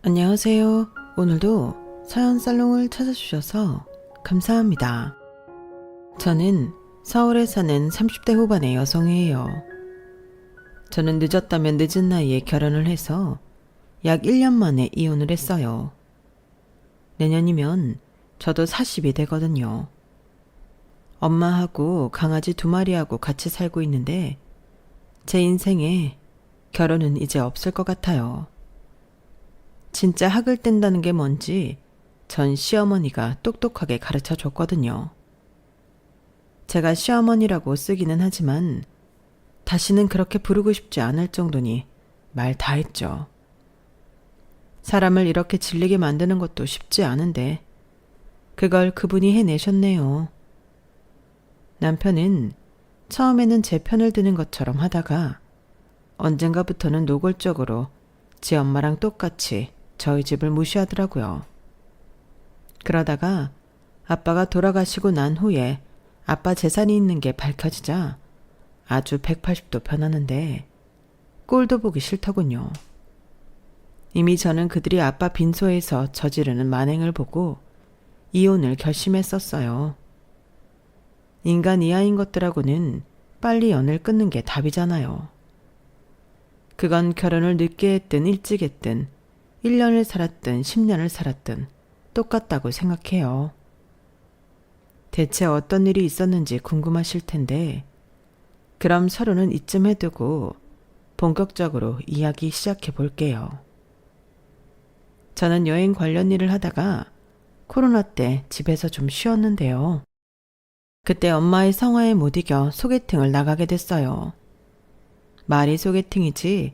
안녕하세요. 오늘도 사연 살롱을 찾아주셔서 감사합니다. 저는 서울에 사는 30대 후반의 여성이에요. 저는 늦었다면 늦은 나이에 결혼을 해서 약 1년 만에 이혼을 했어요. 내년이면 저도 40이 되거든요. 엄마하고 강아지 2마리하고 같이 살고 있는데 제 인생에 결혼은 이제 없을 것 같아요. 진짜 학을 뗀다는 게 뭔지 전 시어머니가 똑똑하게 가르쳐 줬거든요. 제가 시어머니라고 쓰기는 하지만 다시는 그렇게 부르고 싶지 않을 정도니 말 다 했죠. 사람을 이렇게 질리게 만드는 것도 쉽지 않은데 그걸 그분이 해내셨네요. 남편은 처음에는 제 편을 드는 것처럼 하다가 언젠가부터는 노골적으로 제 엄마랑 똑같이 저희 집을 무시하더라고요. 그러다가 아빠가 돌아가시고 난 후에 아빠 재산이 있는 게 밝혀지자 아주 180도 변하는데 꼴도 보기 싫더군요. 이미 저는 그들이 아빠 빈소에서 저지르는 만행을 보고 이혼을 결심했었어요. 인간 이하인 것들하고는 빨리 연을 끊는 게 답이잖아요. 그건 결혼을 늦게 했든 일찍 했든 1년을 살았든 10년을 살았든 똑같다고 생각해요. 대체 어떤 일이 있었는지 궁금하실 텐데 그럼 서로는 이쯤 해두고 본격적으로 이야기 시작해 볼게요. 저는 여행 관련 일을 하다가 코로나 때 집에서 좀 쉬었는데요. 그때 엄마의 성화에 못 이겨 소개팅을 나가게 됐어요. 말이 소개팅이지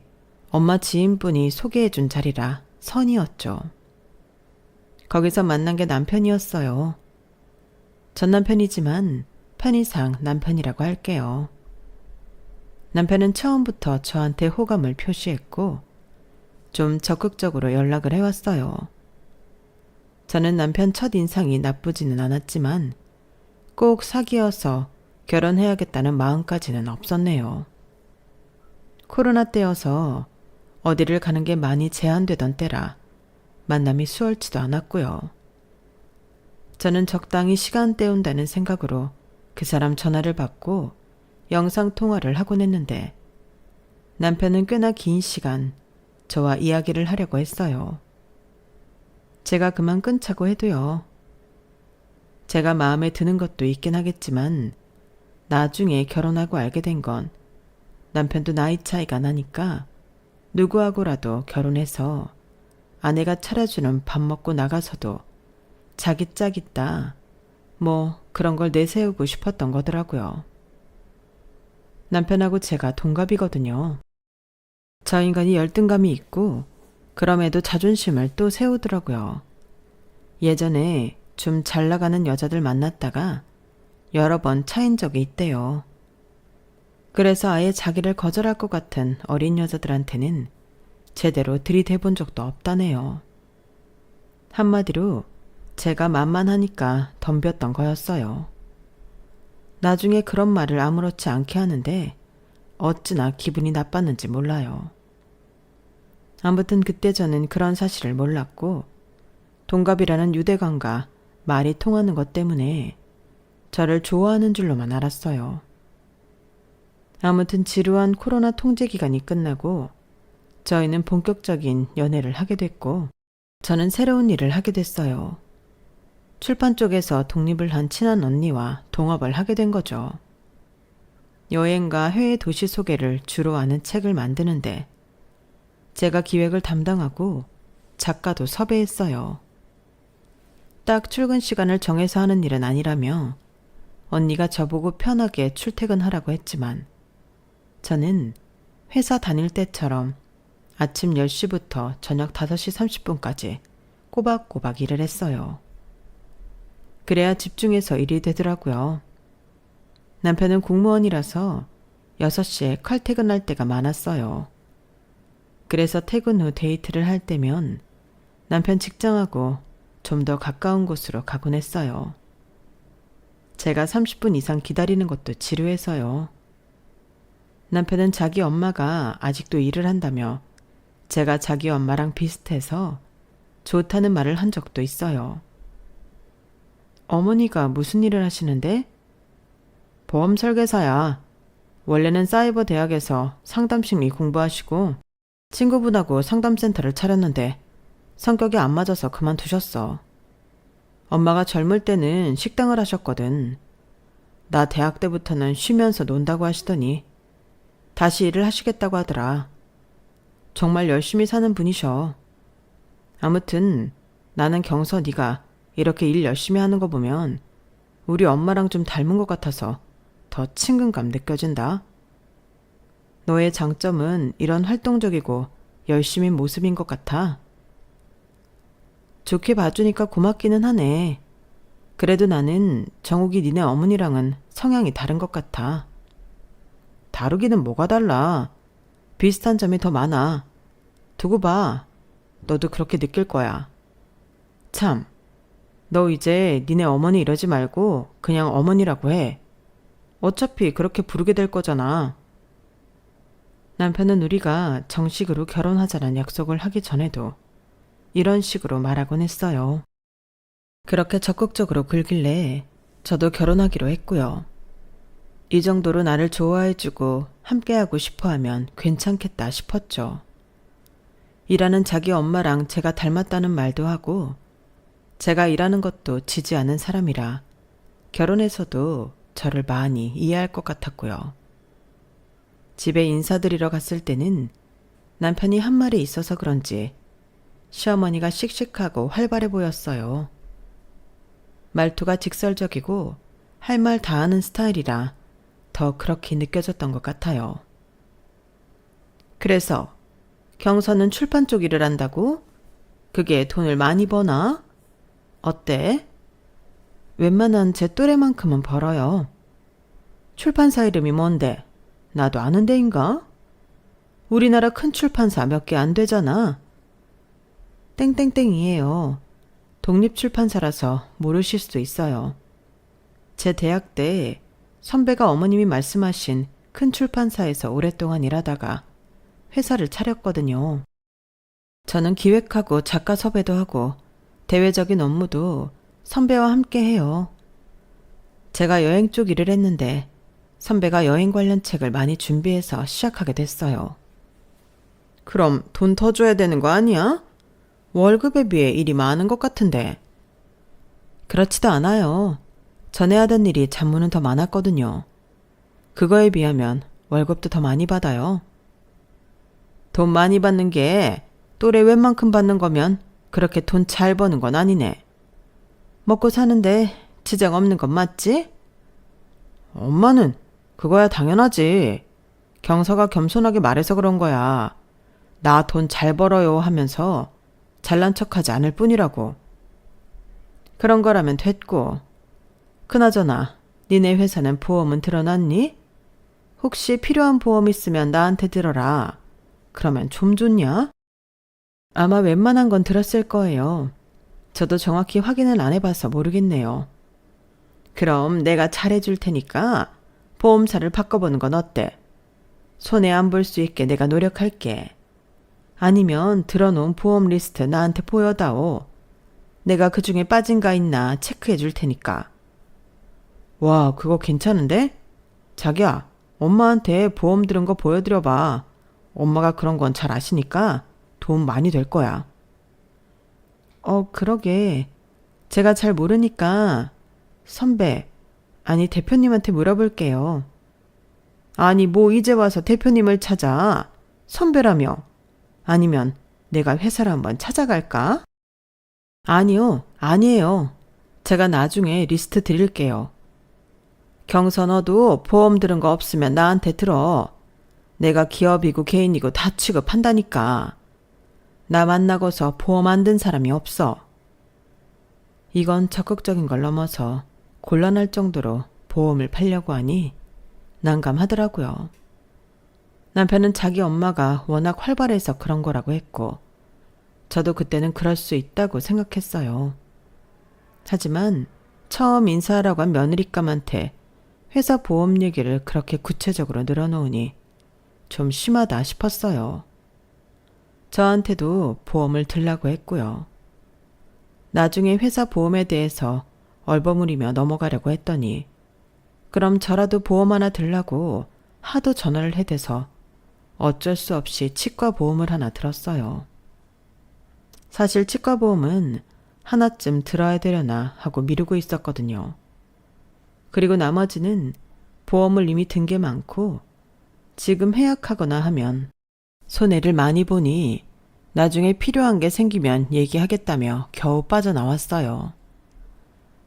엄마 지인분이 소개해준 자리라 선이었죠. 거기서 만난 게 남편이었어요. 전 남편이지만 편의상 남편이라고 할게요. 남편은 처음부터 저한테 호감을 표시했고 좀 적극적으로 연락을 해왔어요. 저는 남편 첫인상이 나쁘지는 않았지만 꼭 사귀어서 결혼해야겠다는 마음까지는 없었네요. 코로나 때여서 어디를 가는 게 많이 제한되던 때라 만남이 수월치도 않았고요. 저는 적당히 시간 때운다는 생각으로 그 사람 전화를 받고 영상통화를 하곤 했는데 남편은 꽤나 긴 시간 저와 이야기를 하려고 했어요. 제가 그만 끊자고 해도요. 제가 마음에 드는 것도 있긴 하겠지만 나중에 결혼하고 알게 된 건 남편도 나이 차이가 나니까 누구하고라도 결혼해서 아내가 차려주는 밥 먹고 나가서도 자기 짝 있다 뭐 그런 걸 내세우고 싶었던 거더라고요. 남편하고 제가 동갑이거든요. 저 인간이 열등감이 있고 그럼에도 자존심을 또 세우더라고요. 예전에 좀 잘 나가는 여자들 만났다가 여러 번 차인 적이 있대요. 그래서 아예 자기를 거절할 것 같은 어린 여자들한테는 제대로 들이대본 적도 없다네요. 한마디로 제가 만만하니까 덤볐던 거였어요. 나중에 그런 말을 아무렇지 않게 하는데 어찌나 기분이 나빴는지 몰라요. 아무튼 그때 저는 그런 사실을 몰랐고 동갑이라는 유대감과 말이 통하는 것 때문에 저를 좋아하는 줄로만 알았어요. 아무튼 지루한 코로나 통제 기간이 끝나고 저희는 본격적인 연애를 하게 됐고 저는 새로운 일을 하게 됐어요. 출판 쪽에서 독립을 한 친한 언니와 동업을 하게 된 거죠. 여행과 해외 도시 소개를 주로 하는 책을 만드는데 제가 기획을 담당하고 작가도 섭외했어요. 딱 출근 시간을 정해서 하는 일은 아니라며 언니가 저보고 편하게 출퇴근하라고 했지만 저는 회사 다닐 때처럼 아침 10시부터 저녁 5시 30분까지 꼬박꼬박 일을 했어요. 그래야 집중해서 일이 되더라고요. 남편은 공무원이라서 6시에 칼퇴근할 때가 많았어요. 그래서 퇴근 후 데이트를 할 때면 남편 직장하고 좀 더 가까운 곳으로 가곤 했어요. 제가 30분 이상 기다리는 것도 지루해서요. 남편은 자기 엄마가 아직도 일을 한다며 제가 자기 엄마랑 비슷해서 좋다는 말을 한 적도 있어요. 어머니가 무슨 일을 하시는데? 보험 설계사야. 원래는 사이버 대학에서 상담심리 공부하시고 친구분하고 상담센터를 차렸는데 성격이 안 맞아서 그만두셨어. 엄마가 젊을 때는 식당을 하셨거든. 나 대학 때부터는 쉬면서 논다고 하시더니 다시 일을 하시겠다고 하더라. 정말 열심히 사는 분이셔. 아무튼 나는 경서 네가 이렇게 일 열심히 하는 거 보면 우리 엄마랑 좀 닮은 것 같아서 더 친근감 느껴진다. 너의 장점은 이런 활동적이고 열심인 모습인 것 같아. 좋게 봐주니까 고맙기는 하네. 그래도 나는 정욱이 니네 어머니랑은 성향이 다른 것 같아. 다르기는 뭐가 달라. 비슷한 점이 더 많아. 두고 봐. 너도 그렇게 느낄 거야. 참, 너 이제 니네 어머니 이러지 말고 그냥 어머니라고 해. 어차피 그렇게 부르게 될 거잖아. 남편은 우리가 정식으로 결혼하자는 약속을 하기 전에도 이런 식으로 말하곤 했어요. 그렇게 적극적으로 굴길래 저도 결혼하기로 했고요. 이 정도로 나를 좋아해주고 함께하고 싶어하면 괜찮겠다 싶었죠. 일하는 자기 엄마랑 제가 닮았다는 말도 하고 제가 일하는 것도 지지 않은 사람이라 결혼해서도 저를 많이 이해할 것 같았고요. 집에 인사드리러 갔을 때는 남편이 한 말이 있어서 그런지 시어머니가 씩씩하고 활발해 보였어요. 말투가 직설적이고 할 말 다 하는 스타일이라 더 그렇게 느껴졌던 것 같아요. 그래서 경서는 출판 쪽 일을 한다고? 그게 돈을 많이 버나? 어때? 웬만한 제 또래만큼은 벌어요. 출판사 이름이 뭔데? 나도 아는 데인가? 우리나라 큰 출판사 몇 개 안 되잖아. 땡땡땡이에요. 독립출판사라서 모르실 수도 있어요. 제 대학 때 선배가 어머님이 말씀하신 큰 출판사에서 오랫동안 일하다가 회사를 차렸거든요. 저는 기획하고 작가 섭외도 하고 대외적인 업무도 선배와 함께 해요. 제가 여행 쪽 일을 했는데 선배가 여행 관련 책을 많이 준비해서 시작하게 됐어요. 그럼 돈 더 줘야 되는 거 아니야? 월급에 비해 일이 많은 것 같은데. 그렇지도 않아요. 전에 하던 일이 잡무는 더 많았거든요. 그거에 비하면 월급도 더 많이 받아요. 돈 많이 받는 게 또래 웬만큼 받는 거면 그렇게 돈 잘 버는 건 아니네. 먹고 사는데 지장 없는 건 맞지? 엄마는 그거야 당연하지. 경서가 겸손하게 말해서 그런 거야. 나 돈 잘 벌어요 하면서 잘난 척하지 않을 뿐이라고. 그런 거라면 됐고. 그나저나 니네 회사는 보험은 들어놨니? 혹시 필요한 보험 있으면 나한테 들어라. 그러면 좀 좋냐? 아마 웬만한 건 들었을 거예요. 저도 정확히 확인을 안 해봐서 모르겠네요. 그럼 내가 잘해줄 테니까 보험사를 바꿔보는 건 어때? 손해 안 볼 수 있게 내가 노력할게. 아니면 들어놓은 보험 리스트 나한테 보여다오. 내가 그 중에 빠진 가 있나 체크해 줄 테니까. 와, 그거 괜찮은데? 자기야, 엄마한테 보험 들은 거 보여드려봐. 엄마가 그런 건 잘 아시니까 도움 많이 될 거야. 그러게. 제가 잘 모르니까 선배, 아니 대표님한테 물어볼게요. 아니 뭐 이제 와서 대표님을 찾아. 선배라며. 아니면 내가 회사를 한번 찾아갈까? 아니요, 아니에요. 제가 나중에 리스트 드릴게요. 경서 너도 보험 들은 거 없으면 나한테 들어. 내가 기업이고 개인이고 다 취급한다니까. 나 만나고서 보험 안 든 사람이 없어. 이건 적극적인 걸 넘어서 곤란할 정도로 보험을 팔려고 하니 난감하더라고요. 남편은 자기 엄마가 워낙 활발해서 그런 거라고 했고 저도 그때는 그럴 수 있다고 생각했어요. 하지만 처음 인사하라고 한 며느리감한테 회사 보험 얘기를 그렇게 구체적으로 늘어놓으니 좀 심하다 싶었어요. 저한테도 보험을 들라고 했고요. 나중에 회사 보험에 대해서 얼버무리며 넘어가려고 했더니 그럼 저라도 보험 하나 들라고 하도 전화를 해대서 어쩔 수 없이 치과 보험을 하나 들었어요. 사실 치과 보험은 하나쯤 들어야 되려나 하고 미루고 있었거든요. 그리고 나머지는 보험을 이미 든 게 많고 지금 해약하거나 하면 손해를 많이 보니 나중에 필요한 게 생기면 얘기하겠다며 겨우 빠져나왔어요.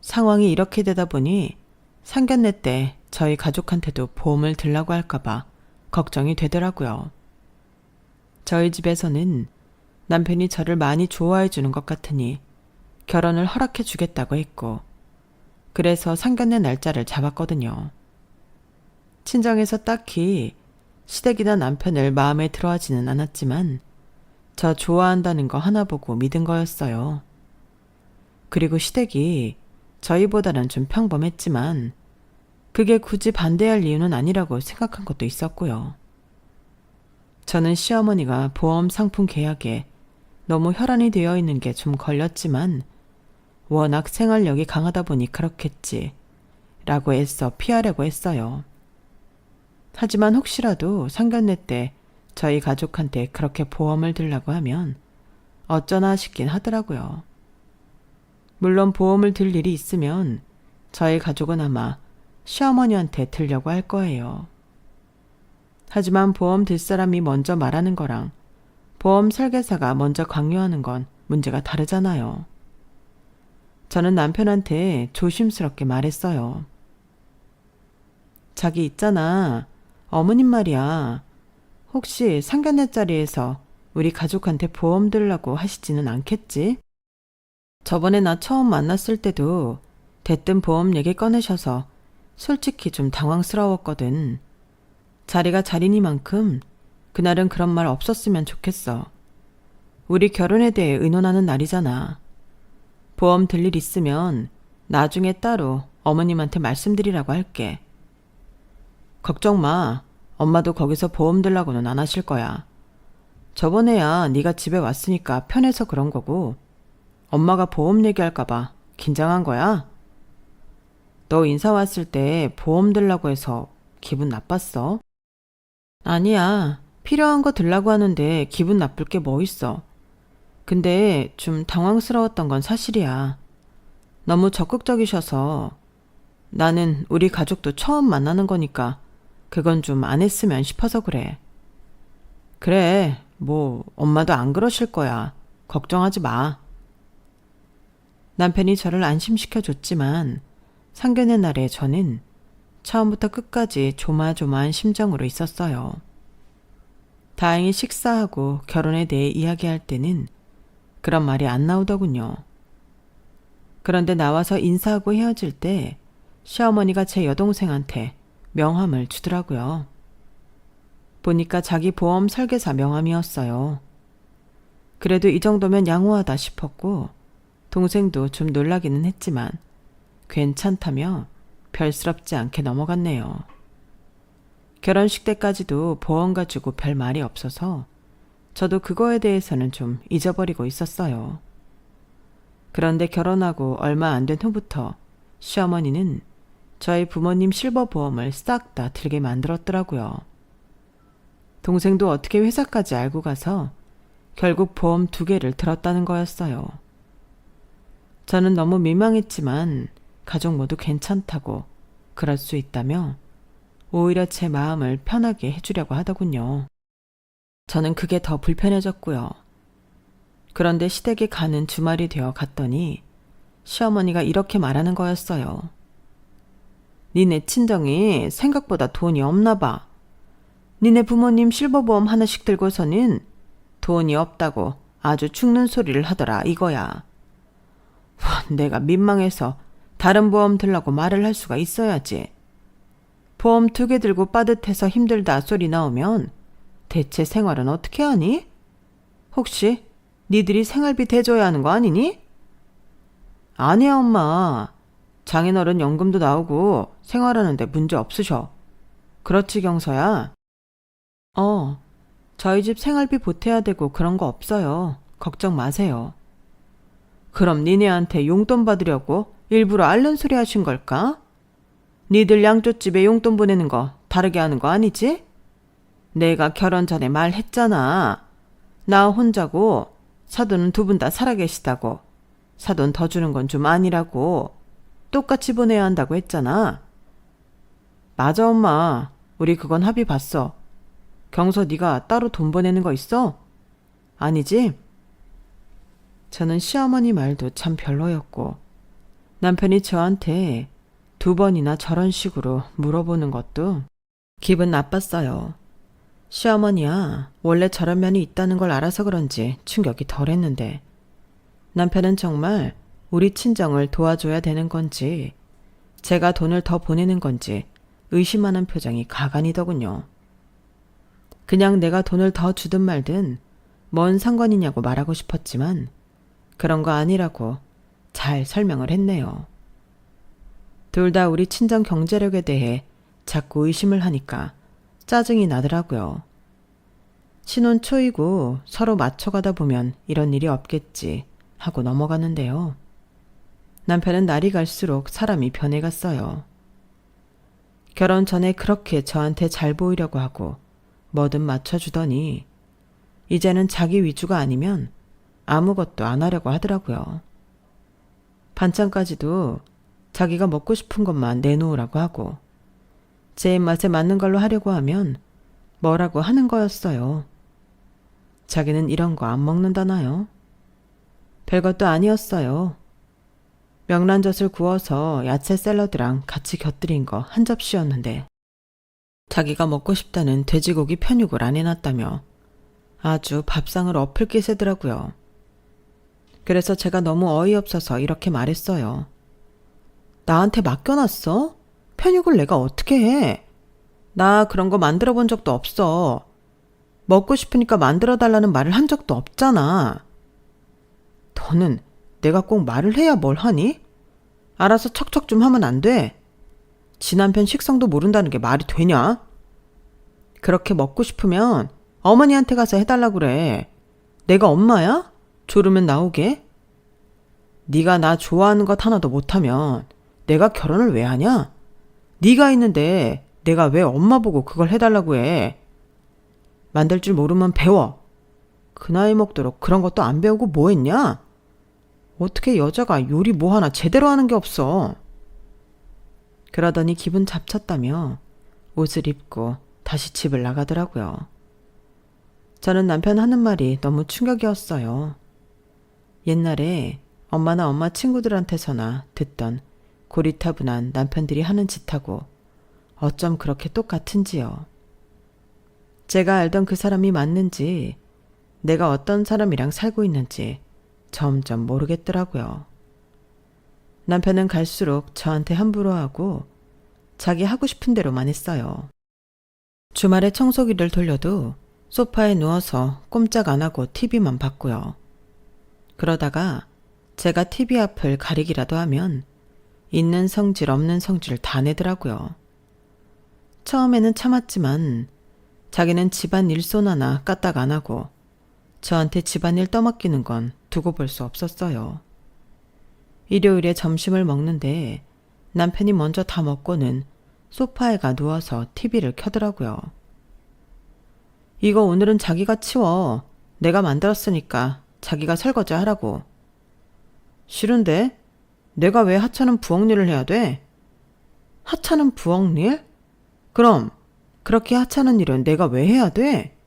상황이 이렇게 되다 보니 상견례 때 저희 가족한테도 보험을 들라고 할까봐 걱정이 되더라고요. 저희 집에서는 남편이 저를 많이 좋아해 주는 것 같으니 결혼을 허락해 주겠다고 했고, 그래서 상견례 날짜를 잡았거든요. 친정에서 딱히 시댁이나 남편을 마음에 들어 하지는 않았지만 저 좋아한다는 거 하나 보고 믿은 거였어요. 그리고 시댁이 저희보다는 좀 평범했지만 그게 굳이 반대할 이유는 아니라고 생각한 것도 있었고요. 저는 시어머니가 보험 상품 계약에 너무 혈안이 되어 있는 게 좀 걸렸지만 워낙 생활력이 강하다 보니 그렇겠지 라고 애써 피하려고 했어요. 하지만 혹시라도 상견례 때 저희 가족한테 그렇게 보험을 들라고 하면 어쩌나 싶긴 하더라고요. 물론 보험을 들 일이 있으면 저희 가족은 아마 시어머니한테 들려고 할 거예요. 하지만 보험 들 사람이 먼저 말하는 거랑 보험 설계사가 먼저 강요하는 건 문제가 다르잖아요. 저는 남편한테 조심스럽게 말했어요. 자기 있잖아. 어머님 말이야. 혹시 상견례 자리에서 우리 가족한테 보험 들라고 하시지는 않겠지? 저번에 나 처음 만났을 때도 대뜸 보험 얘기 꺼내셔서 솔직히 좀 당황스러웠거든. 자리가 자리니만큼 그날은 그런 말 없었으면 좋겠어. 우리 결혼에 대해 의논하는 날이잖아. 보험 들 일 있으면 나중에 따로 어머님한테 말씀드리라고 할게. 걱정 마. 엄마도 거기서 보험 들라고는 안 하실 거야. 저번에야 네가 집에 왔으니까 편해서 그런 거고 엄마가 보험 얘기할까봐 긴장한 거야? 너 인사 왔을 때 보험 들라고 해서 기분 나빴어? 아니야. 필요한 거 들라고 하는데 기분 나쁠 게 뭐 있어. 근데 좀 당황스러웠던 건 사실이야. 너무 적극적이셔서 나는 우리 가족도 처음 만나는 거니까 그건 좀 안 했으면 싶어서 그래. 그래, 뭐 엄마도 안 그러실 거야. 걱정하지 마. 남편이 저를 안심시켜줬지만 상견례 날에 저는 처음부터 끝까지 조마조마한 심정으로 있었어요. 다행히 식사하고 결혼에 대해 이야기할 때는 그런 말이 안 나오더군요. 그런데 나와서 인사하고 헤어질 때 시어머니가 제 여동생한테 명함을 주더라고요. 보니까 자기 보험 설계사 명함이었어요. 그래도 이 정도면 양호하다 싶었고 동생도 좀 놀라기는 했지만 괜찮다며 별스럽지 않게 넘어갔네요. 결혼식 때까지도 보험 가지고 별 말이 없어서 저도 그거에 대해서는 좀 잊어버리고 있었어요. 그런데 결혼하고 얼마 안 된 후부터 시어머니는 저희 부모님 실버보험을 싹 다 들게 만들었더라고요. 동생도 어떻게 회사까지 알고 가서 결국 보험 2개를 들었다는 거였어요. 저는 너무 민망했지만 가족 모두 괜찮다고 그럴 수 있다며 오히려 제 마음을 편하게 해주려고 하더군요. 저는 그게 더 불편해졌고요. 그런데 시댁에 가는 주말이 되어 갔더니 시어머니가 이렇게 말하는 거였어요. 니네 친정이 생각보다 돈이 없나 봐. 니네 부모님 실버보험 하나씩 들고서는 돈이 없다고 아주 죽는 소리를 하더라 이거야. 내가 민망해서 다른 보험 들라고 말을 할 수가 있어야지. 보험 2개 들고 빠듯해서 힘들다 소리 나오면 대체 생활은 어떻게 하니? 혹시 니들이 생활비 대줘야 하는 거 아니니? 아니야 엄마. 장인어른 연금도 나오고 생활하는데 문제 없으셔. 그렇지 경서야? 저희 집 생활비 보태야 되고 그런 거 없어요. 걱정 마세요. 그럼 니네한테 용돈 받으려고 일부러 앓는 소리 하신 걸까? 니들 양조집에 용돈 보내는 거 다르게 하는 거 아니지? 내가 결혼 전에 말했잖아. 나 혼자고 사돈은 두 분 다 살아계시다고. 사돈 더 주는 건 좀 아니라고. 똑같이 보내야 한다고 했잖아. 맞아 엄마. 우리 그건 합의 봤어. 경서 네가 따로 돈 보내는 거 있어? 아니지? 저는 시어머니 말도 참 별로였고 남편이 저한테 두 번이나 저런 식으로 물어보는 것도 기분 나빴어요. 시어머니야, 원래 저런 면이 있다는 걸 알아서 그런지 충격이 덜했는데 남편은 정말 우리 친정을 도와줘야 되는 건지 제가 돈을 더 보내는 건지 의심하는 표정이 가관이더군요. 그냥 내가 돈을 더 주든 말든 뭔 상관이냐고 말하고 싶었지만 그런 거 아니라고 잘 설명을 했네요. 둘 다 우리 친정 경제력에 대해 자꾸 의심을 하니까 짜증이 나더라고요. 신혼 초이고 서로 맞춰가다 보면 이런 일이 없겠지 하고 넘어가는데요. 남편은 날이 갈수록 사람이 변해갔어요. 결혼 전에 그렇게 저한테 잘 보이려고 하고 뭐든 맞춰주더니 이제는 자기 위주가 아니면 아무것도 안 하려고 하더라고요. 반찬까지도 자기가 먹고 싶은 것만 내놓으라고 하고 제 입맛에 맞는 걸로 하려고 하면 뭐라고 하는 거였어요. 자기는 이런 거 안 먹는다나요? 별것도 아니었어요. 명란젓을 구워서 야채 샐러드랑 같이 곁들인 거 한 접시였는데 자기가 먹고 싶다는 돼지고기 편육을 안 해놨다며 아주 밥상을 엎을게 세더라고요. 그래서 제가 너무 어이없어서 이렇게 말했어요. 나한테 맡겨놨어? 편육을 내가 어떻게 해? 나 그런 거 만들어 본 적도 없어. 먹고 싶으니까 만들어 달라는 말을 한 적도 없잖아. 너는 내가 꼭 말을 해야 뭘 하니? 알아서 척척 좀 하면 안 돼? 지 남편 식성도 모른다는 게 말이 되냐? 그렇게 먹고 싶으면 어머니한테 가서 해달라고 그래. 내가 엄마야? 졸으면 나오게? 네가 나 좋아하는 것 하나도 못하면 내가 결혼을 왜 하냐? 네가 있는데 내가 왜 엄마 보고 그걸 해달라고 해? 만들 줄 모르면 배워. 그 나이 먹도록 그런 것도 안 배우고 뭐 했냐? 어떻게 여자가 요리 뭐 하나 제대로 하는 게 없어. 그러더니 기분 잡쳤다며 옷을 입고 다시 집을 나가더라고요. 저는 남편 하는 말이 너무 충격이었어요. 옛날에 엄마나 엄마 친구들한테서나 듣던 고리타분한 남편들이 하는 짓하고 어쩜 그렇게 똑같은지요. 제가 알던 그 사람이 맞는지 내가 어떤 사람이랑 살고 있는지 점점 모르겠더라고요. 남편은 갈수록 저한테 함부로 하고 자기 하고 싶은 대로만 했어요. 주말에 청소기를 돌려도 소파에 누워서 꼼짝 안 하고 TV만 봤고요. 그러다가 제가 TV 앞을 가리기라도 하면 있는 성질 없는 성질 다 내더라고요. 처음에는 참았지만 자기는 집안 일손 하나 까딱 안 하고 저한테 집안일 떠맡기는 건 두고 볼 수 없었어요. 일요일에 점심을 먹는데 남편이 먼저 다 먹고는 소파에 가 누워서 TV를 켜더라고요. 이거 오늘은 자기가 치워. 내가 만들었으니까 자기가 설거지 하라고. 싫은데? 내가 왜 하찮은 부엌일을 해야 돼? 하찮은 부엌일? 그럼 그렇게 하찮은 일은 내가 왜 해야 돼?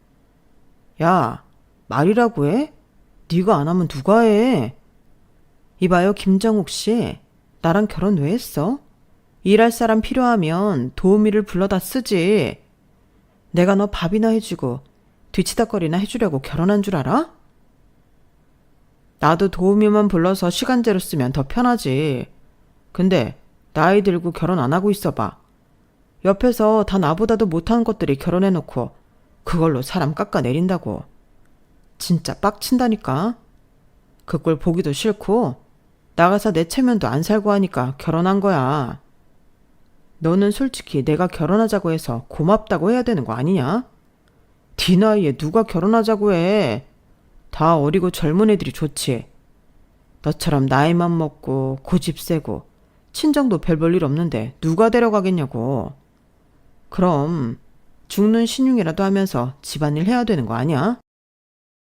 야, 말이라고 해? 네가 안 하면 누가 해? 이봐요, 김정욱 씨. 나랑 결혼 왜 했어? 일할 사람 필요하면 도우미를 불러다 쓰지. 내가 너 밥이나 해주고 뒤치다거리나 해주려고 결혼한 줄 알아? 나도 도우미만 불러서 시간제로 쓰면 더 편하지. 근데 나이 들고 결혼 안 하고 있어봐. 옆에서 다 나보다도 못한 것들이 결혼해놓고 그걸로 사람 깎아내린다고. 진짜 빡친다니까. 그 꼴 보기도 싫고 나가서 내 체면도 안 살고 하니까 결혼한 거야. 너는 솔직히 내가 결혼하자고 해서 고맙다고 해야 되는 거 아니냐? 네 나이에 누가 결혼하자고 해. 다 어리고 젊은 애들이 좋지. 너처럼 나이만 먹고 고집 세고 친정도 별 볼 일 없는데 누가 데려가겠냐고. 그럼 죽는 신용이라도 하면서 집안일 해야 되는 거 아니야?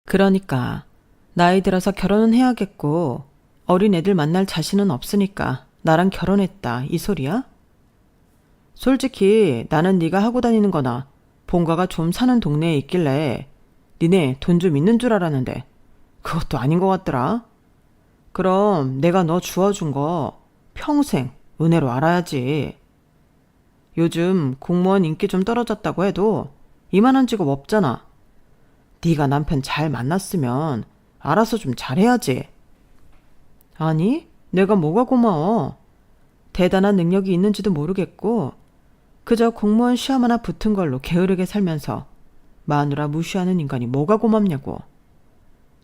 그러니까 나이 들어서 결혼은 해야겠고 어린 애들 만날 자신은 없으니까 나랑 결혼했다 이 소리야? 솔직히 나는 네가 하고 다니는 거나 본가가 좀 사는 동네에 있길래 니네 돈 좀 있는 줄 알았는데 그것도 아닌 것 같더라. 그럼 내가 너 주워준 거 평생 은혜로 알아야지. 요즘 공무원 인기 좀 떨어졌다고 해도 이만한 직업 없잖아. 네가 남편 잘 만났으면 알아서 좀 잘해야지. 아니, 내가 뭐가 고마워. 대단한 능력이 있는지도 모르겠고 그저 공무원 시험 하나 붙은 걸로 게으르게 살면서 마누라 무시하는 인간이 뭐가 고맙냐고.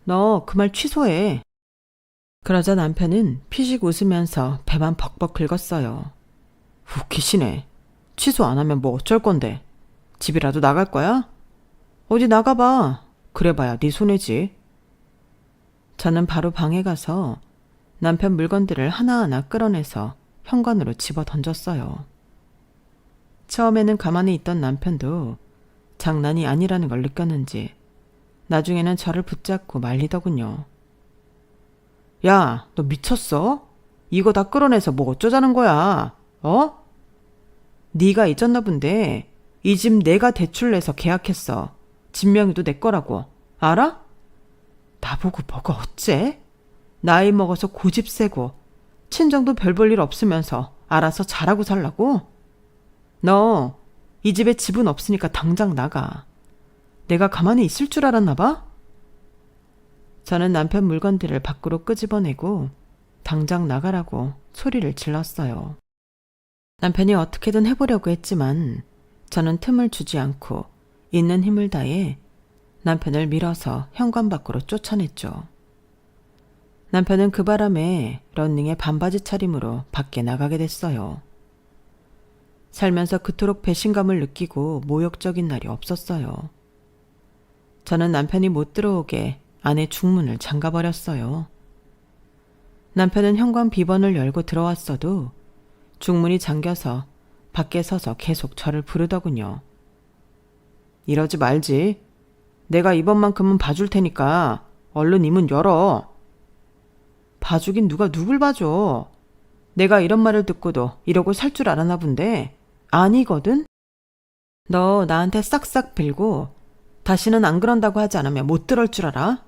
너 그 말 취소해. 그러자 남편은 피식 웃으면서 배만 벅벅 긁었어요. 웃기시네. 취소 안 하면 뭐 어쩔 건데. 집이라도 나갈 거야? 어디 나가봐. 그래봐야 네 손해지. 저는 바로 방에 가서 남편 물건들을 하나하나 끌어내서 현관으로 집어 던졌어요. 처음에는 가만히 있던 남편도 장난이 아니라는 걸 느꼈는지 나중에는 저를 붙잡고 말리더군요. 야, 너 미쳤어? 이거 다 끌어내서 뭐 어쩌자는 거야? 어? 네가 잊었나 본데 이 집 내가 대출 내서 계약했어. 집 명의도 내 거라고. 알아? 나보고 뭐가 어째? 나이 먹어서 고집 세고 친정도 별 볼 일 없으면서 알아서 잘하고 살라고? 너 이 집에 집은 없으니까 당장 나가. 내가 가만히 있을 줄 알았나 봐? 저는 남편 물건들을 밖으로 끄집어내고 당장 나가라고 소리를 질렀어요. 남편이 어떻게든 해보려고 했지만 저는 틈을 주지 않고 있는 힘을 다해 남편을 밀어서 현관 밖으로 쫓아냈죠. 남편은 그 바람에 런닝에 반바지 차림으로 밖에 나가게 됐어요. 살면서 그토록 배신감을 느끼고 모욕적인 날이 없었어요. 저는 남편이 못 들어오게 안에 중문을 잠가버렸어요. 남편은 현관 비번을 열고 들어왔어도 중문이 잠겨서 밖에 서서 계속 저를 부르더군요. 이러지 말지. 내가 이번만큼은 봐줄 테니까 얼른 이 문 열어. 봐주긴 누가 누굴 봐줘. 내가 이런 말을 듣고도 이러고 살 줄 알았나 본데 아니거든? 너 나한테 싹싹 빌고 다시는 안 그런다고 하지 않으면 못 들을 줄 알아?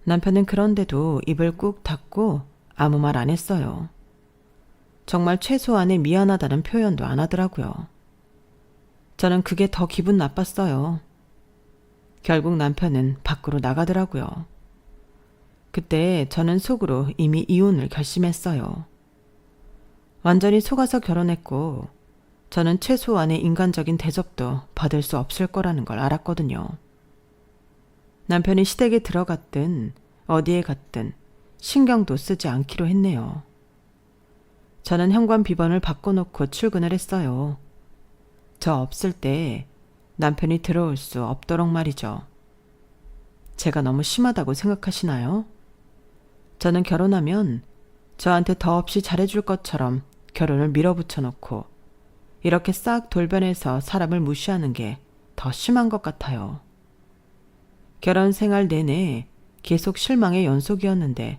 남편은 그런데도 입을 꾹 닫고 아무 말 안 했어요. 정말 최소한의 미안하다는 표현도 안 하더라고요. 저는 그게 더 기분 나빴어요. 결국 남편은 밖으로 나가더라고요. 그때 저는 속으로 이미 이혼을 결심했어요. 완전히 속아서 결혼했고 저는 최소한의 인간적인 대접도 받을 수 없을 거라는 걸 알았거든요. 남편이 시댁에 들어갔든 어디에 갔든 신경도 쓰지 않기로 했네요. 저는 현관 비번을 바꿔놓고 출근을 했어요. 저 없을 때 남편이 들어올 수 없도록 말이죠. 제가 너무 심하다고 생각하시나요? 저는 결혼하면 저한테 더없이 잘해줄 것처럼 결혼을 밀어붙여놓고 이렇게 싹 돌변해서 사람을 무시하는 게 더 심한 것 같아요. 결혼 생활 내내 계속 실망의 연속이었는데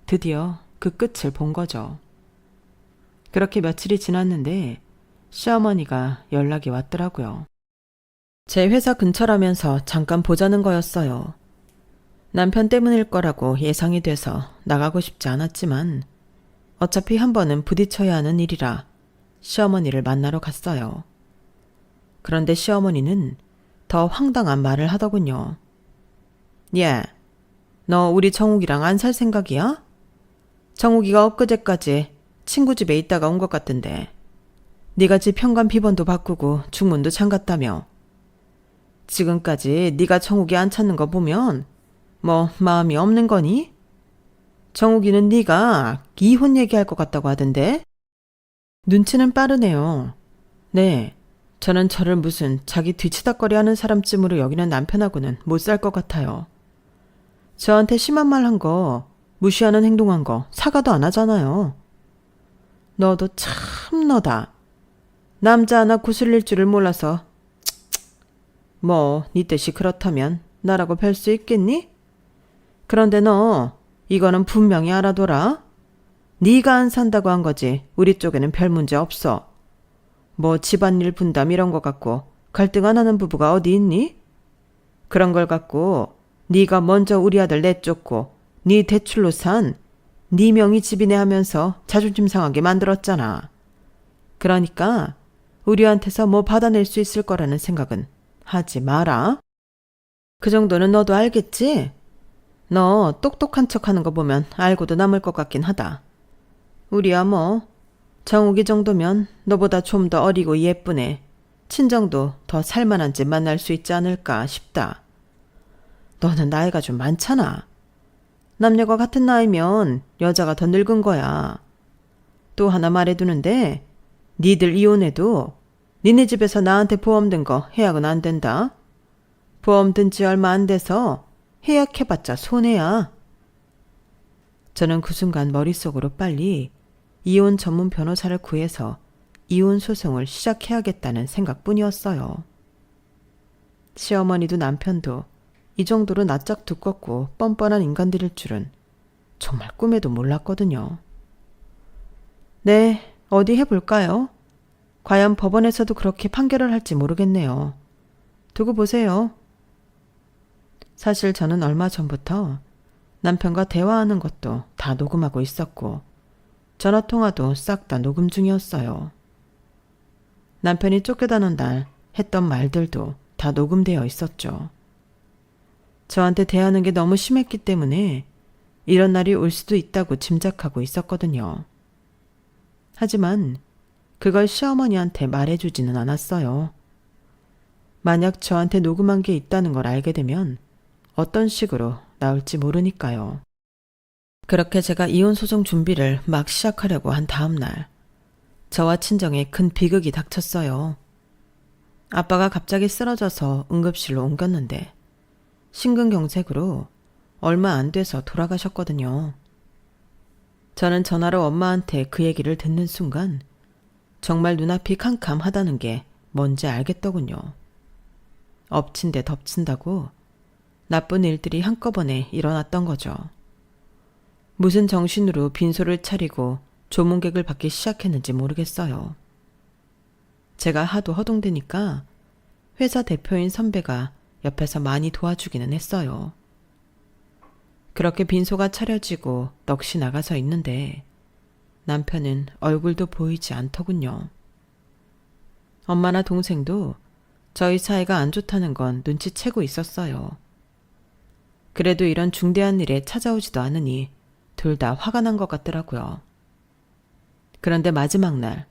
드디어 그 끝을 본 거죠. 그렇게 며칠이 지났는데 시어머니가 연락이 왔더라고요. 제 회사 근처라면서 잠깐 보자는 거였어요. 남편 때문일 거라고 예상이 돼서 나가고 싶지 않았지만 어차피 한 번은 부딪혀야 하는 일이라 시어머니를 만나러 갔어요. 그런데 시어머니는 더 황당한 말을 하더군요. 야, 너 우리 정욱이랑 안 살 생각이야? 정욱이가 엊그제까지 친구 집에 있다가 온 것 같던데 네가 집 현관 비번도 바꾸고 중문도 잠갔다며. 지금까지 네가 정욱이 안 찾는 거 보면 뭐 마음이 없는 거니? 정욱이는 네가 이혼 얘기할 것 같다고 하던데? 눈치는 빠르네요. 네, 저는 저를 무슨 자기 뒤치다거리 하는 사람쯤으로 여기는 남편하고는 못 살 것 같아요. 저한테 심한 말 한 거 무시하는 행동한 거 사과도 안 하잖아요. 너도 참 너다. 남자 하나 구슬릴 줄을 몰라서. 뭐 네 뜻이 그렇다면 나라고 별 수 있겠니? 그런데 너 이거는 분명히 알아둬라. 네가 안 산다고 한 거지 우리 쪽에는 별 문제 없어. 뭐 집안일 분담 이런 거 갖고 갈등 안 하는 부부가 어디 있니? 그런 걸 갖고 네가 먼저 우리 아들 내쫓고 네 대출로 산 네 명의 집이네 하면서 자존심 상하게 만들었잖아. 그러니까 우리한테서 뭐 받아낼 수 있을 거라는 생각은 하지 마라. 그 정도는 너도 알겠지? 너 똑똑한 척하는 거 보면 알고도 남을 것 같긴 하다. 우리야 뭐 정욱이 정도면 너보다 좀 더 어리고 예쁘네. 친정도 더 살만한 집 만날 수 있지 않을까 싶다. 너는 나이가 좀 많잖아. 남녀가 같은 나이면 여자가 더 늙은 거야. 또 하나 말해두는데 니들 이혼해도 니네 집에서 나한테 보험 든 거 해약은 안 된다. 보험 든 지 얼마 안 돼서 해약해봤자 손해야. 저는 그 순간 머릿속으로 빨리 이혼 전문 변호사를 구해서 이혼 소송을 시작해야겠다는 생각뿐이었어요. 시어머니도 남편도 이 정도로 낯짝 두껍고 뻔뻔한 인간들일 줄은 정말 꿈에도 몰랐거든요. 네, 어디 해볼까요? 과연 법원에서도 그렇게 판결을 할지 모르겠네요. 두고 보세요. 사실 저는 얼마 전부터 남편과 대화하는 것도 다 녹음하고 있었고 전화통화도 싹 다 녹음 중이었어요. 남편이 쫓겨다는 날 했던 말들도 다 녹음되어 있었죠. 저한테 대하는 게 너무 심했기 때문에 이런 날이 올 수도 있다고 짐작하고 있었거든요. 하지만 그걸 시어머니한테 말해주지는 않았어요. 만약 저한테 녹음한 게 있다는 걸 알게 되면 어떤 식으로 나올지 모르니까요. 그렇게 제가 이혼 소송 준비를 막 시작하려고 한 다음 날, 저와 친정에 큰 비극이 닥쳤어요. 아빠가 갑자기 쓰러져서 응급실로 옮겼는데 심근경색으로 얼마 안 돼서 돌아가셨거든요. 저는 전화로 엄마한테 그 얘기를 듣는 순간 정말 눈앞이 캄캄하다는 게 뭔지 알겠더군요. 엎친 데 덮친다고 나쁜 일들이 한꺼번에 일어났던 거죠. 무슨 정신으로 빈소를 차리고 조문객을 받기 시작했는지 모르겠어요. 제가 하도 허둥대니까 회사 대표인 선배가 옆에서 많이 도와주기는 했어요. 그렇게 빈소가 차려지고 넋이 나가서 있는데 남편은 얼굴도 보이지 않더군요. 엄마나 동생도 저희 사이가 안 좋다는 건 눈치채고 있었어요. 그래도 이런 중대한 일에 찾아오지도 않으니 둘 다 화가 난 것 같더라고요. 그런데 마지막 날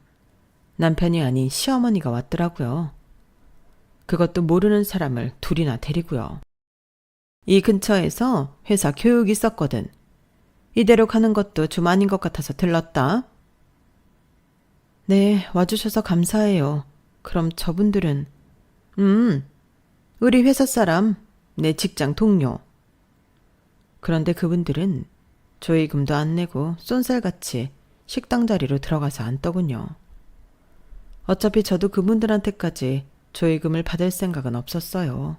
남편이 아닌 시어머니가 왔더라고요. 그것도 모르는 사람을 둘이나 데리고요. 이 근처에서 회사 교육이 있었거든. 이대로 가는 것도 좀 아닌 것 같아서 들렀다. 네, 와주셔서 감사해요. 그럼 저분들은 우리 회사 사람, 내 직장 동료. 그런데 그분들은 조의금도 안 내고 쏜살같이 식당 자리로 들어가서 앉더군요. 어차피 저도 그분들한테까지 조의금을 받을 생각은 없었어요.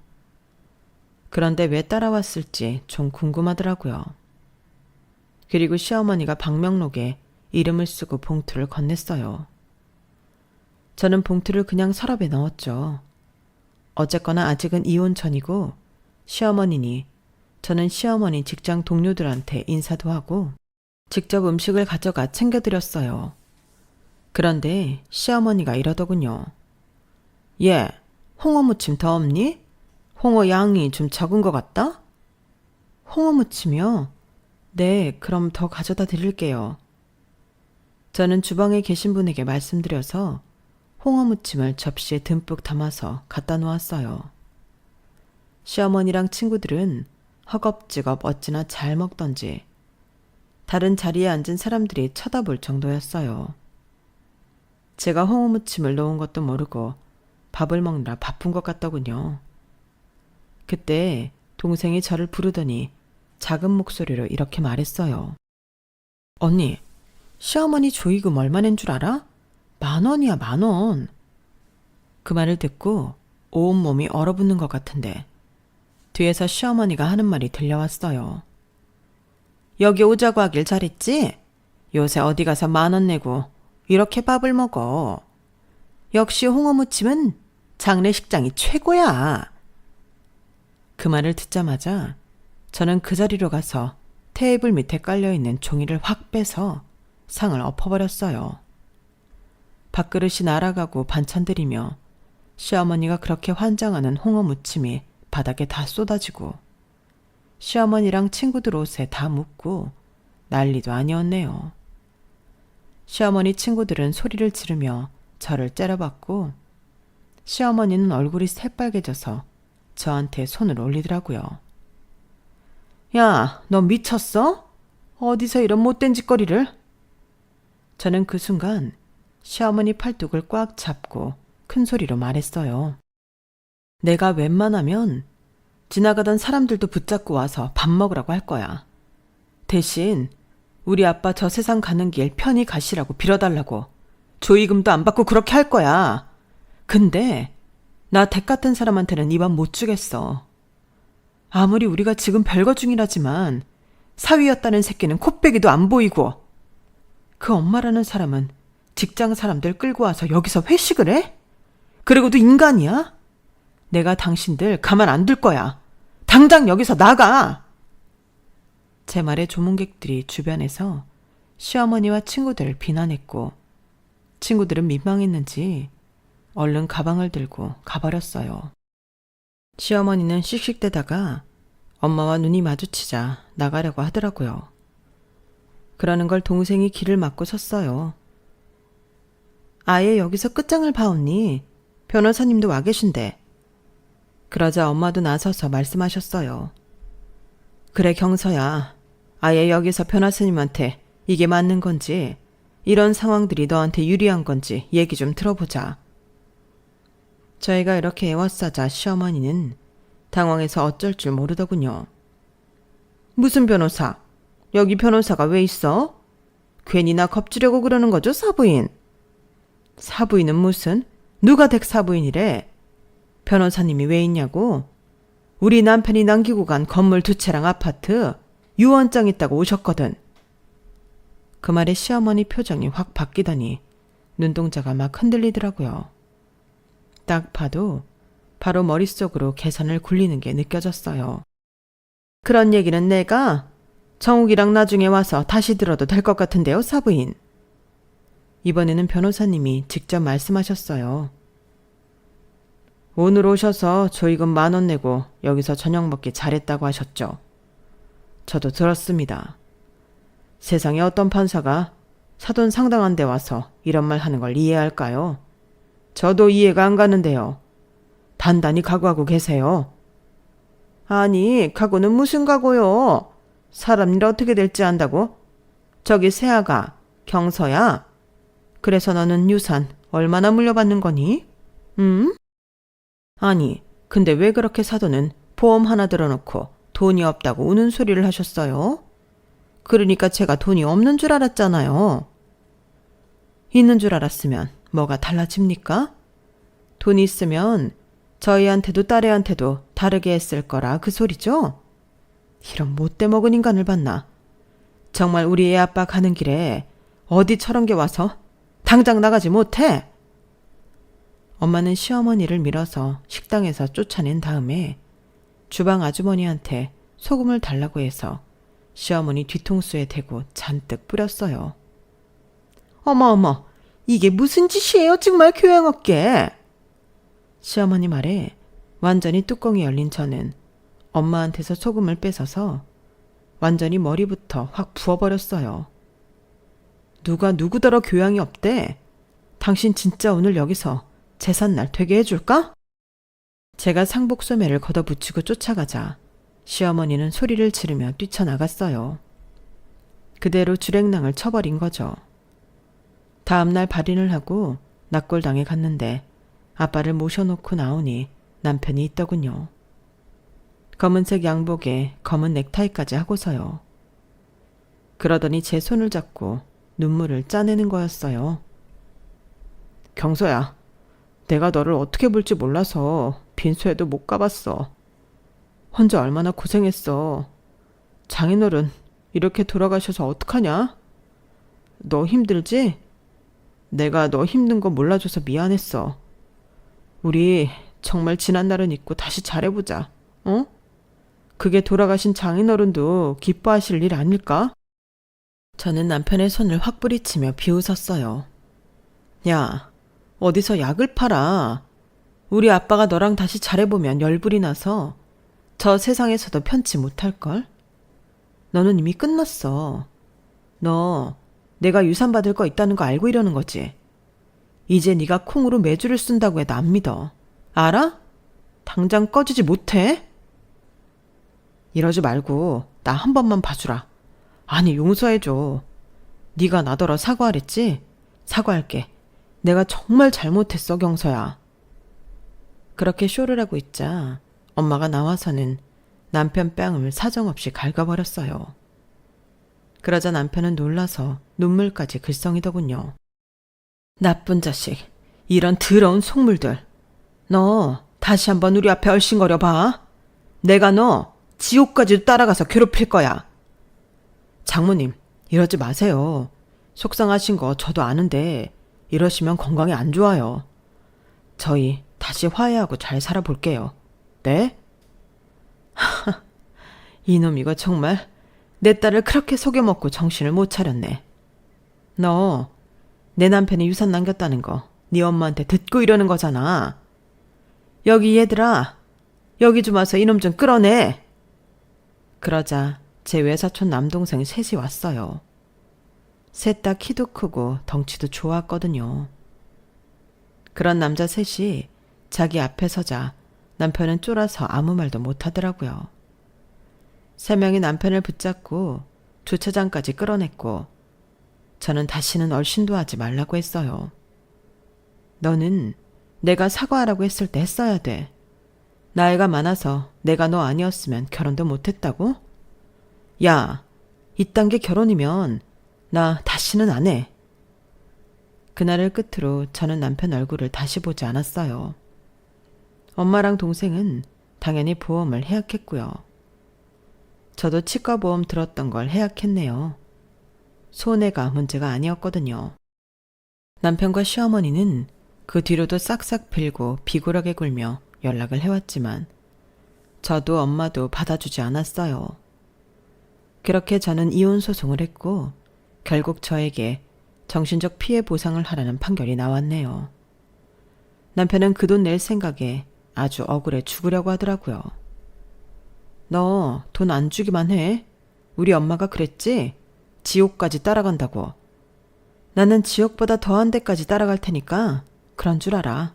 그런데 왜 따라왔을지 좀 궁금하더라고요. 그리고 시어머니가 방명록에 이름을 쓰고 봉투를 건넸어요. 저는 봉투를 그냥 서랍에 넣었죠. 어쨌거나 아직은 이혼 전이고 시어머니니 저는 시어머니 직장 동료들한테 인사도 하고 직접 음식을 가져가 챙겨드렸어요. 그런데 시어머니가 이러더군요. 얘, 홍어 무침 더 없니? 홍어 양이 좀 적은 것 같다? 홍어 무침이요? 네, 그럼 더 가져다 드릴게요. 저는 주방에 계신 분에게 말씀드려서 홍어 무침을 접시에 듬뿍 담아서 갖다 놓았어요. 시어머니랑 친구들은 허겁지겁 어찌나 잘 먹던지 다른 자리에 앉은 사람들이 쳐다볼 정도였어요. 제가 홍어 무침을 놓은 것도 모르고 밥을 먹느라 바쁜 것 같더군요. 그때 동생이 저를 부르더니 작은 목소리로 이렇게 말했어요. 언니, 시어머니 조의금 얼마 낸 줄 알아? 10,000원이야, 10,000원. 그 말을 듣고 온몸이 얼어붙는 것 같은데 뒤에서 시어머니가 하는 말이 들려왔어요. 여기 오자고 하길 잘했지? 요새 어디 가서 10,000원 내고 이렇게 밥을 먹어. 역시 홍어무침은 장례식장이 최고야. 그 말을 듣자마자 저는 그 자리로 가서 테이블 밑에 깔려있는 종이를 확 빼서 상을 엎어버렸어요. 밥그릇이 날아가고 반찬들이며 시어머니가 그렇게 환장하는 홍어무침이 바닥에 다 쏟아지고 시어머니랑 친구들 옷에 다 묻고 난리도 아니었네요. 시어머니 친구들은 소리를 지르며 저를 째려봤고 시어머니는 얼굴이 새빨개져서 저한테 손을 올리더라고요. 야, 너 미쳤어? 어디서 이런 못된 짓거리를? 저는 그 순간 시어머니 팔뚝을 꽉 잡고 큰 소리로 말했어요. 내가 웬만하면 지나가던 사람들도 붙잡고 와서 밥 먹으라고 할 거야. 대신 우리 아빠 저 세상 가는 길 편히 가시라고 빌어달라고. 조의금도 안 받고 그렇게 할 거야. 근데 나 댁 같은 사람한테는 이 밥 못 주겠어. 아무리 우리가 지금 별거 중이라지만 사위였다는 새끼는 콧배기도 안 보이고 그 엄마라는 사람은 직장 사람들 끌고 와서 여기서 회식을 해? 그리고도 인간이야? 내가 당신들 가만 안 둘 거야. 당장 여기서 나가! 제 말에 조문객들이 주변에서 시어머니와 친구들을 비난했고 친구들은 민망했는지 얼른 가방을 들고 가버렸어요. 시어머니는 씩씩대다가 엄마와 눈이 마주치자 나가려고 하더라고요. 그러는 걸 동생이 길을 막고 섰어요. 아예 여기서 끝장을 봐온니? 변호사님도 와 계신데. 그러자 엄마도 나서서 말씀하셨어요. 그래 경서야. 아예 여기서 변호사님한테 이게 맞는 건지 이런 상황들이 너한테 유리한 건지 얘기 좀 들어보자. 저희가 이렇게 애워싸자 시어머니는 당황해서 어쩔 줄 모르더군요. 무슨 변호사? 여기 변호사가 왜 있어? 괜히 나 겁주려고 그러는 거죠, 사부인? 사부인은 무슨? 누가 댁 사부인이래? 변호사님이 왜 있냐고? 우리 남편이 남기고 간 건물 2채랑 아파트 유언장 있다고 오셨거든. 그 말에 시어머니 표정이 확 바뀌더니 눈동자가 막 흔들리더라고요. 딱 봐도 바로 머릿속으로 계산을 굴리는 게 느껴졌어요. 그런 얘기는 내가 정욱이랑 나중에 와서 다시 들어도 될 것 같은데요, 사부인. 이번에는 변호사님이 직접 말씀하셨어요. 오늘 오셔서 조의금 10,000원 내고 여기서 저녁 먹기 잘했다고 하셨죠. 저도 들었습니다. 세상에 어떤 판사가 사돈 상당한 데 와서 이런 말 하는 걸 이해할까요? 저도 이해가 안 가는데요. 단단히 각오하고 계세요. 아니, 각오는 무슨 각오요? 사람 일 어떻게 될지 안다고? 저기 새아가, 경서야. 그래서 너는 유산 얼마나 물려받는 거니? 아니, 근데 왜 그렇게 사돈은 보험 하나 들어놓고 돈이 없다고 우는 소리를 하셨어요? 그러니까 제가 돈이 없는 줄 알았잖아요. 있는 줄 알았으면 뭐가 달라집니까? 돈이 있으면 저희한테도 딸애한테도 다르게 했을 거라 그 소리죠? 이런 못돼 먹은 인간을 봤나? 정말 우리 애 아빠 가는 길에 어디 저런 게 와서 당장 나가지 못해? 엄마는 시어머니를 밀어서 식당에서 쫓아낸 다음에 주방 아주머니한테 소금을 달라고 해서 시어머니 뒤통수에 대고 잔뜩 뿌렸어요. 어머, 이게 무슨 짓이에요, 정말 교양 없게. 시어머니 말에 완전히 뚜껑이 열린 저는 엄마한테서 소금을 뺏어서 완전히 머리부터 확 부어버렸어요. 누가 누구더러 교양이 없대? 당신 진짜 오늘 여기서 제삿날 되게 해줄까? 제가 상복소매를 걷어붙이고 쫓아가자 시어머니는 소리를 지르며 뛰쳐나갔어요. 그대로 주랭랑을 쳐버린 거죠. 다음날 발인을 하고 납골당에 갔는데 아빠를 모셔놓고 나오니 남편이 있더군요. 검은색 양복에 검은 넥타이까지 하고서요. 그러더니 제 손을 잡고 눈물을 짜내는 거였어요. 경서야, 내가 너를 어떻게 볼지 몰라서 빈소에도 못 가봤어. 혼자 얼마나 고생했어. 장인어른 이렇게 돌아가셔서 어떡하냐? 너 힘들지? 내가 너 힘든 거 몰라줘서 미안했어. 우리 정말 지난 날은 잊고 다시 잘해보자. 어? 그게 돌아가신 장인어른도 기뻐하실 일 아닐까? 저는 남편의 손을 확 뿌리치며 비웃었어요. 야, 어디서 약을 팔아. 우리 아빠가 너랑 다시 잘해보면 열불이 나서 저 세상에서도 편치 못할걸? 너는 이미 끝났어. 너 내가 유산 받을 거 있다는 거 알고 이러는 거지? 이제 네가 콩으로 매주를 쓴다고 해도 안 믿어. 알아? 당장 꺼지지 못해? 이러지 말고 나 한 번만 봐주라. 아니 용서해줘. 네가 나더러 사과하랬지? 사과할게. 내가 정말 잘못했어 경서야. 그렇게 쇼를 하고 있자 엄마가 나와서는 남편 뺨을 사정없이 갉아버렸어요. 그러자 남편은 놀라서 눈물까지 글썽이더군요. 나쁜 자식, 이런 더러운 속물들. 너 다시 한번 우리 앞에 얼씬거려 봐. 내가 너 지옥까지 따라가서 괴롭힐 거야. 장모님, 이러지 마세요. 속상하신 거 저도 아는데 이러시면 건강에 안 좋아요. 저희 다시 화해하고 잘 살아볼게요. 네? 이놈 이거 정말 내 딸을 그렇게 속여먹고 정신을 못 차렸네. 너 내 남편이 유산 남겼다는 거 네 엄마한테 듣고 이러는 거잖아. 여기 얘들아, 여기 좀 와서 이놈 좀 끌어내. 그러자 제 외사촌 남동생 셋이 왔어요. 셋 다 키도 크고 덩치도 좋았거든요. 그런 남자 셋이 자기 앞에 서자 남편은 쫄아서 아무 말도 못하더라고요. 3명이 남편을 붙잡고 주차장까지 끌어냈고 저는 다시는 얼씬도 하지 말라고 했어요. 너는 내가 사과하라고 했을 때 했어야 돼. 나이가 많아서 내가 너 아니었으면 결혼도 못했다고? 야, 이딴 게 결혼이면 나 다시는 안 해. 그날을 끝으로 저는 남편 얼굴을 다시 보지 않았어요. 엄마랑 동생은 당연히 보험을 해약했고요. 저도 치과보험 들었던 걸 해약했네요. 손해가 문제가 아니었거든요. 남편과 시어머니는 그 뒤로도 싹싹 빌고 비굴하게 굴며 연락을 해왔지만 저도 엄마도 받아주지 않았어요. 그렇게 저는 이혼 소송을 했고 결국 저에게 정신적 피해 보상을 하라는 판결이 나왔네요. 남편은 그 돈 낼 생각에 아주 억울해 죽으려고 하더라고요. 너 돈 안 주기만 해? 우리 엄마가 그랬지? 지옥까지 따라간다고. 나는 지옥보다 더한 데까지 따라갈 테니까 그런 줄 알아.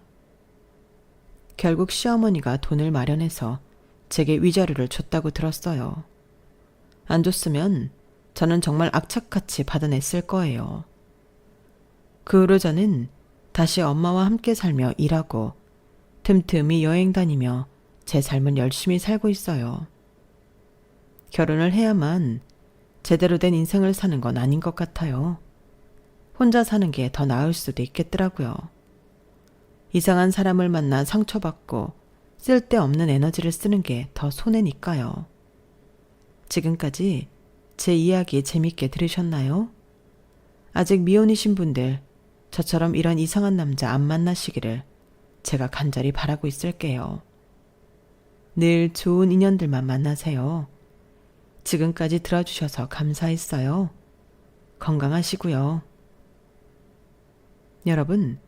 결국 시어머니가 돈을 마련해서 제게 위자료를 줬다고 들었어요. 안 줬으면 저는 정말 악착같이 받아냈을 거예요. 그 후로 저는 다시 엄마와 함께 살며 일하고 틈틈이 여행 다니며 제 삶은 열심히 살고 있어요. 결혼을 해야만 제대로 된 인생을 사는 건 아닌 것 같아요. 혼자 사는 게 더 나을 수도 있겠더라고요. 이상한 사람을 만나 상처받고 쓸데없는 에너지를 쓰는 게 더 손해니까요. 지금까지 제 이야기 재밌게 들으셨나요? 아직 미혼이신 분들, 저처럼 이런 이상한 남자 안 만나시기를 제가 간절히 바라고 있을게요. 늘 좋은 인연들만 만나세요. 지금까지 들어주셔서 감사했어요. 건강하시고요. 여러분,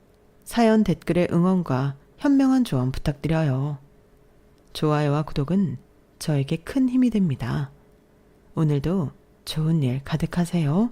사연 댓글에 응원과 현명한 조언 부탁드려요. 좋아요와 구독은 저에게 큰 힘이 됩니다. 오늘도 좋은 일 가득하세요.